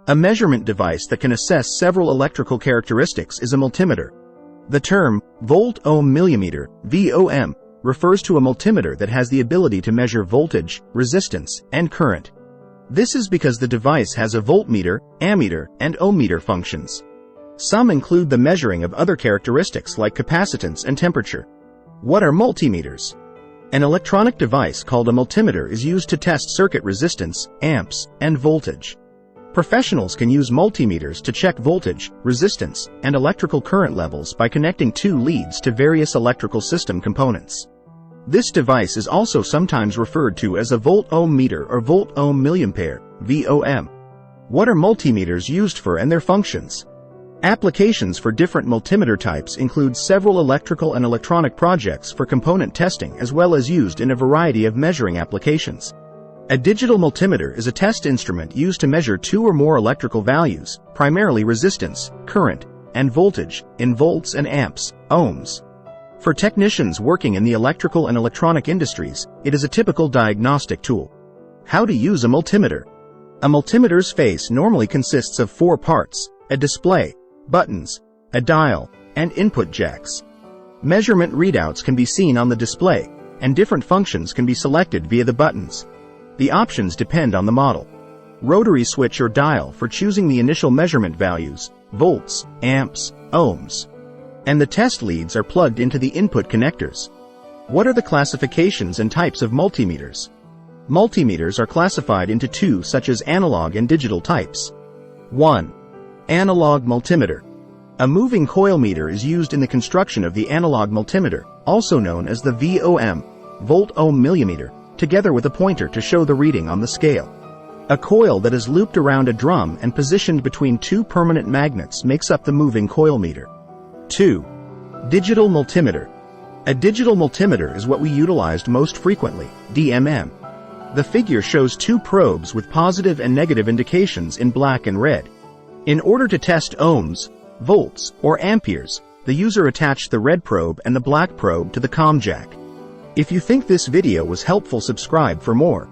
A measurement device that can assess several electrical characteristics is a multimeter. The term volt-ohm-millimeter (VOM) refers to a multimeter that has the ability to measure voltage, resistance, and current. This is because the device has a voltmeter, ammeter, and ohmmeter functions. Some include the measuring of other characteristics like capacitance and temperature. What are multimeters? An electronic device called a multimeter is used to test circuit resistance, amps, and voltage. Professionals can use multimeters to check voltage, resistance, and electrical current levels by connecting two leads to various electrical system components. This device is also sometimes referred to as a volt-ohm meter or volt-ohm-milliampere (VOM). What are multimeters used for and their functions? Applications for different multimeter types include several electrical and electronic projects for component testing as well as used in a variety of measuring applications. A digital multimeter is a test instrument used to measure two or more electrical values, primarily resistance, current, and voltage, in volts and amps, ohms. For technicians working in the electrical and electronic industries, it is a typical diagnostic tool. How to use a multimeter? A multimeter's face normally consists of four parts: a display, buttons, a dial, and input jacks. Measurement readouts can be seen on the display, and different functions can be selected via the buttons. The options depend on the model. Rotary switch or dial for choosing the initial measurement values, volts, amps, ohms. And the test leads are plugged into the input connectors. What are the classifications and types of multimeters? Multimeters are classified into two such as analog and digital types. 1. Analog multimeter. A moving coil meter is used in the construction of the analog multimeter, also known as the VOM, volt-ohm-millimeter, together with a pointer to show the reading on the scale. A coil that is looped around a drum and positioned between two permanent magnets makes up the moving coil meter. 2. Digital multimeter. A digital multimeter is what we utilized most frequently, DMM. The figure shows two probes with positive and negative indications in black and red. In order to test ohms, volts, or amperes, the user attached the red probe and the black probe to the COM jack. If you think this video was helpful, subscribe for more.